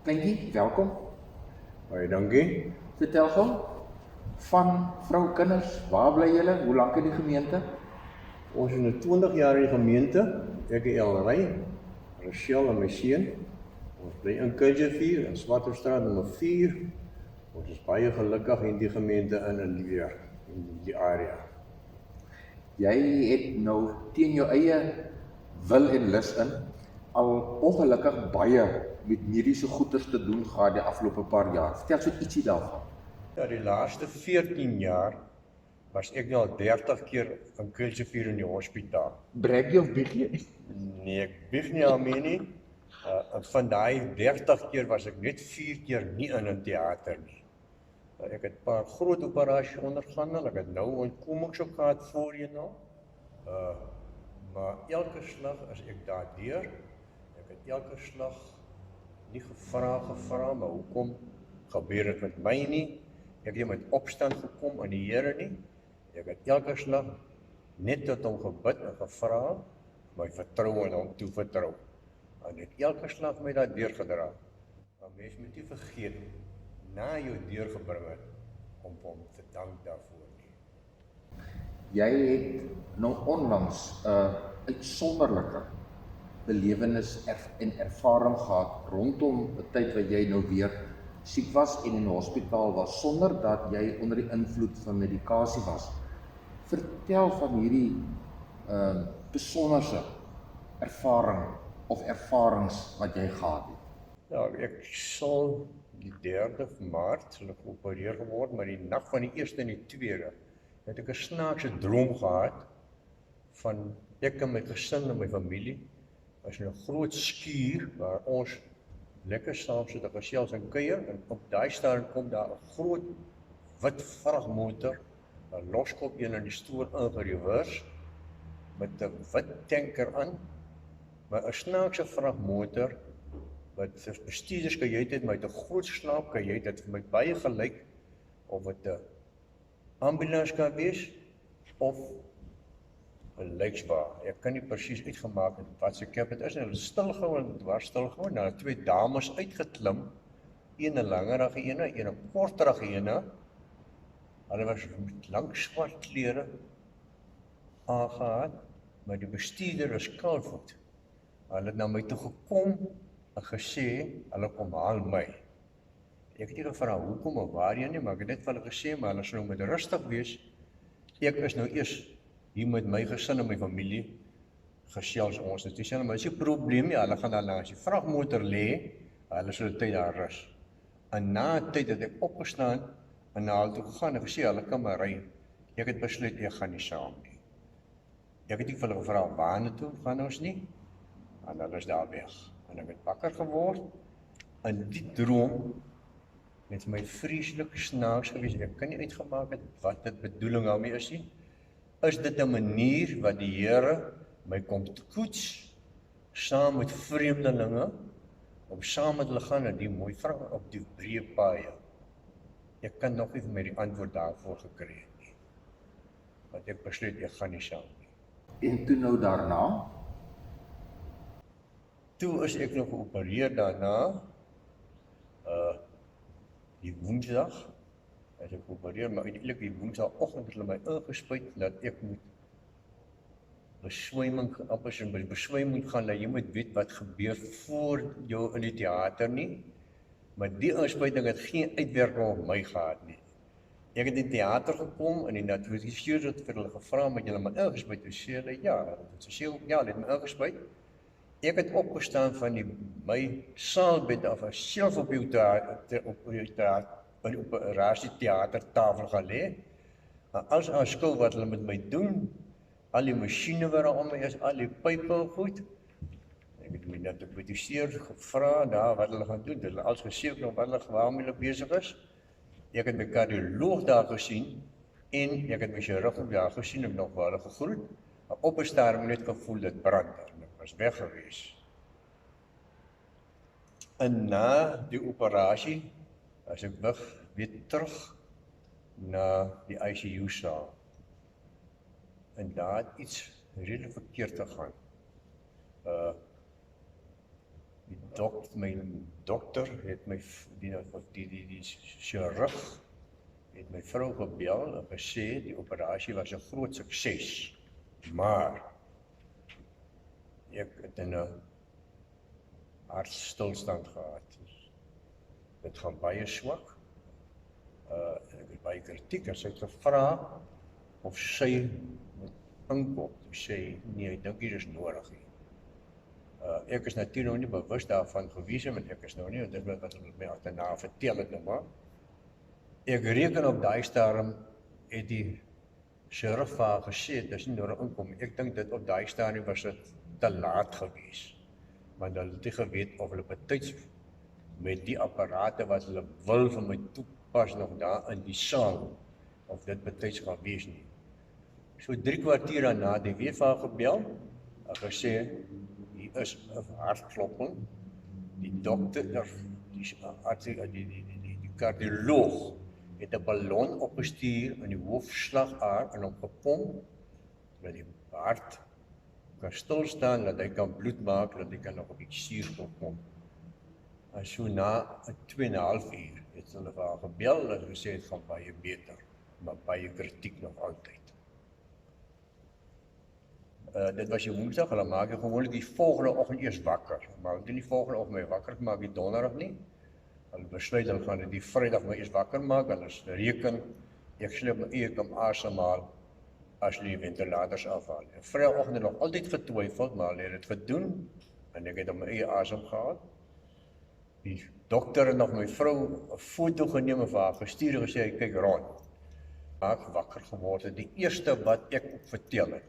Kleintjie, welkom. Baie dankie. Vertel gou van vrou, kinders, waar bly julle? Hoe lank in die gemeente? Ons is nou 20 jaar in die gemeente. Ek en Elry, Rochelle en my seun. Ons bly in Kuilsrivier in Swartstraat nommer 4. Ons is baie gelukkig in die gemeente in die area. Jy het nou teen jou eie wil en lus in al ongelukkig baie met mediese goeders te doen gehad die afgelope paar jaar. Vertel so ietsie daarvan. Ja, die laaste 14 jaar was ek nou al 30 keer in Kuilsrivier in die hospitaal. Brek jy of bieg jy? Nee, ek bieg nie aan my nie. Van daai 30 keer was ek net 4 keer nie in 'n teater nie. Ek het 'n paar groot operasies ondergaan, ek het nou ontkomings ook gehad voorheen nou. Maar elke slag as ek daardeur, ek het elke slag nie gevra, maar hoekom gebeur dit met my nie? Ek het nie met opstand gekom aan die Here nie. Ek het elke slag net tot hom gebid en gevra, my vertroue in hom toe vertrou. En ek elke slag my daar deurgedra. Maar mens moet nie vergeet, na jou deurgebring het, om hom te dank daarvoor nie. Jy het nou onlangs 'n uitsonderlike belewenis en ervaring gehad rondom 'n tyd wat jy nou weer siek was en in die hospitaal was sonder dat jy onder die invloed van medikasie was. Vertel van hierdie besonderse ervaring of ervarings wat jy gehad het. Ja, ek sal die 3de Maart sal ek geopereer geword, maar die nag van die 1ste en die 2de het ek 'n snaakse droom gehad van ek en my gesin en my familie was in 'n groot skuur waar ons lekker saam sit en gesels en kuier, en op daai stadium kom daar 'n groot wit vragmotor, 'n loskop een in die stoor ingereverse met 'n wit tanker aan, maar 'n snaakse vragmotor wat bestuurderskajuit het met 'n groot slaapkajuit het vir my baie gelyk of dit 'n ambulans kan wees of 'n lijkswa. Ek kan nie presies uitgemaak het wat se kap dit is, en hulle stilgehou en dwars stilgehou, en daar het 2 dames uitgeklim, een 'n langerige ene, een 'n korterige ene. Hulle was met lang swart klere aangehad, maar die bestuurder was kaalvoet. Hulle het na my toe gekom en gesê, hulle kom haal my. Ek het nie gevra hoekom of waarheen nie, maar ek het net vir hulle gesê, maar hulle sal nou moet rustig wees. Ek is nou eers hier met my gesin en my familie gesels ons. Dit is maar is 'n probleem nie, hulle gaan daar langs die vragmotor lê, hulle sal tyd daar rus. En na 'n tyd het ek opgestaan en na hulle toe gegaan en gesê hulle kan maar ry. Ek het besluit ek gaan nie saam nie. Ek het nie vir hulle gevra waarna toe gaan ons nie, en hulle is daar weg. En ek het wakker geword, en die droom het my vreeslik snaaks gewees. Ek kan nie uitgemaak het wat dit bedoeling daarmee is nie. Is dit 'n manier wat die Here my kom koets saam met vreemdelinge om saam met hulle gaan na die mooi vrou op die breë paaie? Ek kan nog nie vir my die antwoord daarvoor gekry het nie. Want ek besluit ek gaan nie saam nie. En toe nou daarna, Toe is ek nog geopereer daarna, die Woensdag, as ek geopereer, maar uiteindelik die Woensdagoggend het hulle my ingespuit dat ek moet beswyming gaan, dat jy moet weet wat gebeur voor jou in die teater nie, maar die inspuiting het geen uitwerking op my gehad nie. Ek het in die teater gekom en die adviseur het vir hulle gevra, maar julle my ingespuit, toe sê hulle ja, toe sê ook ja, hulle het my ingespuit. Ek het opgestaan van my saalbed af, self op die operasieteatertafel gaan lê. As aanskou wat hulle met my doen, al die masjiene wat daar om my is, al die pype goed. Ek het my net gekwetiseer, gevra daar wat hulle gaan doen. Hulle als gesê waarom hulle besig is. Ek het my kardioloog daar gesien en ek het my chirurg daar gesien en nog waar hulle gegroet. Op 'n stadium net gevoel dit brand en ek was weg gewees. En na die operasie as ek weer terug na die ICU saal. En daar het iets redelijk verkeerd gegaan. Die mijn dokter het my die chirurg het my vrou gebel en gesê die operasie was 'n groot sukses. Maar ek het 'n hartstilstand gehad. Dit gaan baie swak. Ek het baie kritiek en sy het gevra of sy moet inkom. Toe sê nee, ek dink dit is nodig nie. Ek is natuurlik nog nie bewus daarvan gewees, want ek is nou nie, dit is wat hulle my agterna vertel het nou maar. Ek reken op daai stadium het die chirurg gesê, dit is nie nodig inkom. Ek dink dit op daai stadium was dit te laat gewees. Want hulle het nie geweet of hulle betyds met die apparate wat hulle wil vir my toepas nog daar in die saal, of dit betyds gaan wees nie. So 3 kwartier daarna die weer vir gebel en gesê, hier is 'n hartklopping. Die dokter, die kardioloog het 'n ballon opgestuur in die hoofslagaar en hom gepomp dat die hart kan stilstaan, dat hy kan bloed maak, dat hy kan nog 'n bietjie suurstof kom. En so na 2,5 uur het hulle vir haar gebel en gesê het gaan baie beter, maar baie kritiek nog altyd. Dit was die woensdag, hulle maak ek gewoonlik die volgende oggend eers wakker, maar hulle doen die volgende oggend my wakker maak die donderdag nie. Hulle besluit hulle gaan dit die Vrydag my eers wakker maak, hulle reken ek sleep my eie kom asemhaal as hulle die ventilators afhaal. En Vrydagoggend het nog altyd getwyfel, maar hulle het dit gedoen en ek het op my eie asem gehad. Die dokter het nog my vrou 'n foto geneem en vir haar gestuur en gesê kyk rond. Ek wakker geword het. Die eerste wat ek ook vertel het,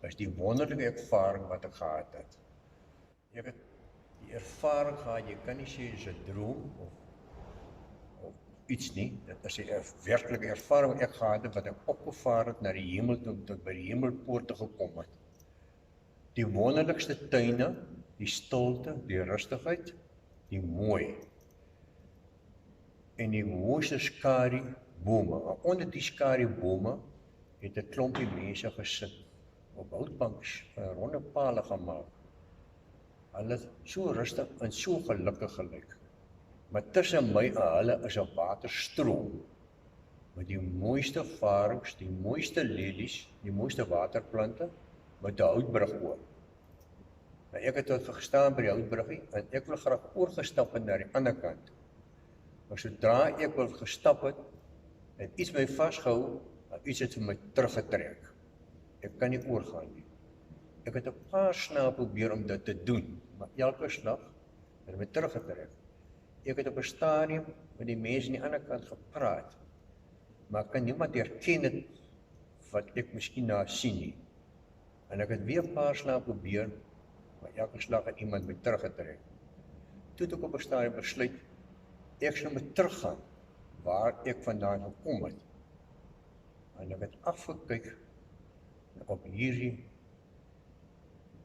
is die wonderlike ervaring wat ek gehad het. Ek het die ervaring gehad, jy kan nie sê dit is 'n droom of iets nie. Dit is 'n werklike ervaring wat ek gehad het, wat ek opgevaar het na die hemel toe, tot by die hemelpoorte gekom het. Die wonderlikste tuine, die stilte, die rustigheid, die mooi. En die mooiste skariebome. Onder die skariebome het 'n klompie mense gesit op houtbanks, ronde pale gemaak. Hulle is so rustig en so gelukkig gelyk. Maar tussen my en hulle is 'n waterstroom met die mooiste varings, die mooiste lelies, die mooiste waterplante met 'n houtbrug oor. Nou ek het tot gestaan by die houtbruggie en ek wil graag oorgestap het na die ander kant. Maar sodra ek wil gestap het iets my vasgehou en iets het vir my teruggetrek. Ek kan nie oorgaan nie. Ek het 'n paar snae probeer om dit te doen, maar elke slag het my teruggetrek. Ek het op 'n stadium met die mense aan die ander kant gepraat, maar kan niemand herken het wat ek miskien na sien nie. En ek het weer 'n paar snae probeer, maar elke slag het iemand my teruggetrek. Toe het ek op 'n stadium besluit, ek sal moet teruggaan waar ek vandaan gekom het. En ek het afgekyk op hierdie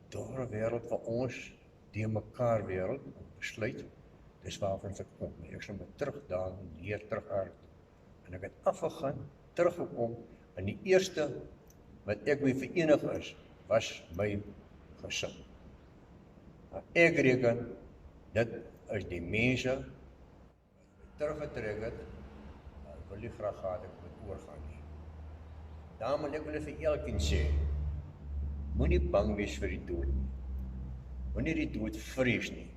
dorre wêreld van ons, die mekaar wêreld, besluit, dis waarvan ek kom. Ek sal moet terug daar neer terug aard. En ek het afgegaan, teruggekom, en die eerste wat ek mee verenig is, was my gesin. Ek reken, dit is die mense wat teruggetrek het, wil nie graag gehad ek moet oorgaan nie. Daarom wil ek vir elkeen sê, moenie bang wees vir die dood nie. Moenie die dood vrees nie.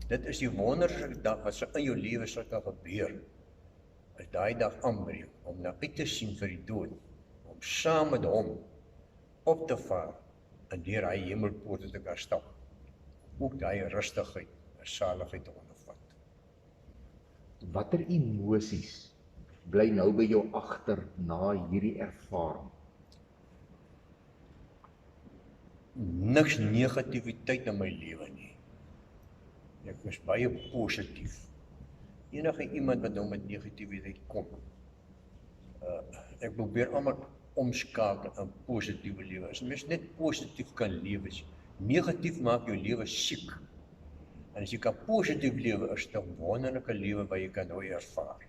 Dit is die wonderlike dag wat in jou lewe sal kan gebeur, as daai dag aanbreek, om na uit te sien vir die dood, om saam met hom op te vaar en deur hy hemelpoorte te kan stap. Ook daai rustigheid en saligheid te ondervat. Watter emosies bly nou by jou agter na hierdie ervaring? Niks negativiteit in my lewe nie. Ek is baie positief. Enige iemand wat nou met negativiteit kom, ek probeer almal omskakel in positiewe lewe. As mens net positief kan lewe, negatief maak jou lewe siek. En as jy kan positief lewe, is dit 'n wonderlike lewe wat jy kan nou ervaar.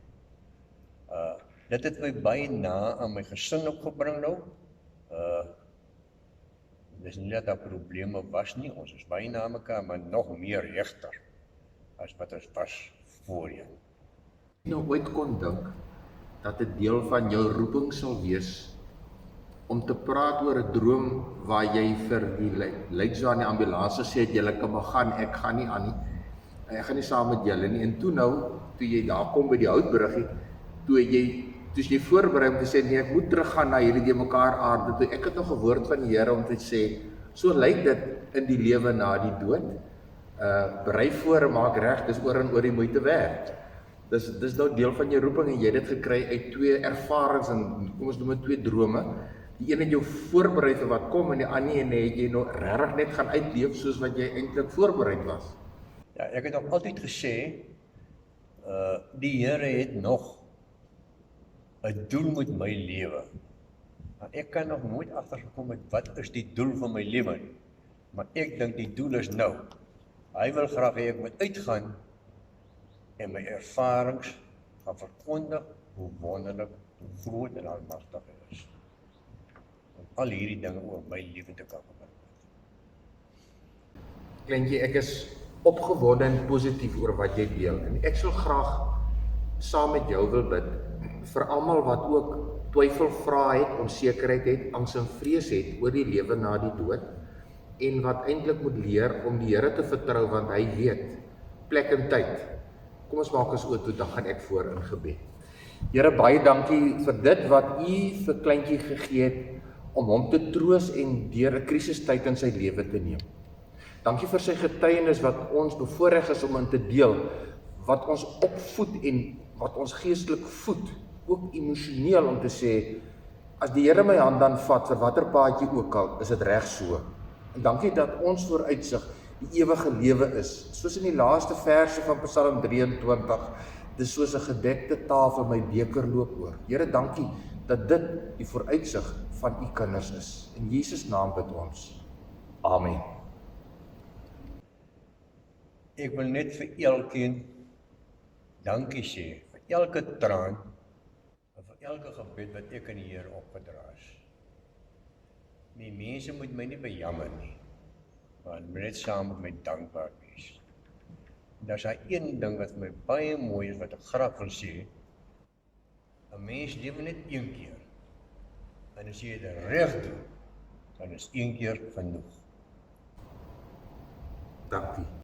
Dit het my baie na aan my gesin opgebring nou. Dis nie dat daar probleme was nie, ons is baie na mekaar, maar nog meer regter. as wat ons was voorheen. Nou ooit kon dink dat 'n deel van jou roeping sal wees om te praat oor 'n droom waar jy vir die leiers aan die ambulans gesê het, julle kan maar gaan, ek gaan nie aan nie. Ek gaan nie saam met julle nie. En toe jy daar kom by die houtbruggie, toe jy voorberei om te sê, nee, ek moet teruggaan na hierdie de mekaar aarde toe. Ek het nog 'n woord van die Here om te sê, so lyk dit in die lewe na die dood. Berei voor, maak reg, dis oor en oor die moeite werd. Dis nou deel van jou roeping en jy het dit gekry uit 2 ervarings en kom ons noem dit 2 drome. Die een het jou voorberei vir wat kom en die ander een het jy nou regtig net gaan uitleef soos wat jy eintlik voorberei was. Ja, ek het nog altyd gesê, die Here het nog 'n doel met my lewe. Maar ek kan nog nooit agtergekom het wat is die doel van my lewe nie. Maar ek dink die doel is nou. Hy wil graag hê ek moet uitgaan en my ervarings gaan verkondig hoe wonderlik, hoe groot en almagtig hy is. Om al hierdie dinge oor my lewe te kan gebruik. Kleintjie, ek is opgewonde en positief oor wat jy deel. En ek sal graag saam met jou wil bid vir almal wat ook twyfel vra het, onsekerheid het, angs en vrees het oor die lewe na die dood en wat eintlik moet leer om die Here te vertrou want hy weet plek en tyd. Kom ons maak ons oë toe, dan gaan ek voor in gebed. Here, baie dankie vir dit wat u vir kleintjie gegee het om hom te troos en deur 'n krisistyd in sy lewe te neem. Dankie vir sy getuienis wat ons bevoorreg is om in te deel, wat ons opvoed en wat ons geestelik voed, ook emosioneel om te sê, as die Here my hand dan vat vir watter paadjie ook al, is dit reg so. En dankie dat ons vooruitsig die ewige lewe is, soos in die laaste verse van Psalm 23, dis soos 'n gedekte tafel, my beker loop oor. Here, dankie dat dit die vooruitsig van u kinders is. In Jesus naam bid ons. Amen. Ek wil net vir elkeen dankie sê, vir elke traan, en vir elke gebed wat ek aan die Here opgedra is. Die mense moet my nie bejammer nie, maar net saam met my dankbaar wees. Daar is een ding wat my baie mooi is, wat ek graag wil sê, 'n mens lewe net een keer, en as jy dit reg doen, dan is een keer genoeg. Dankie.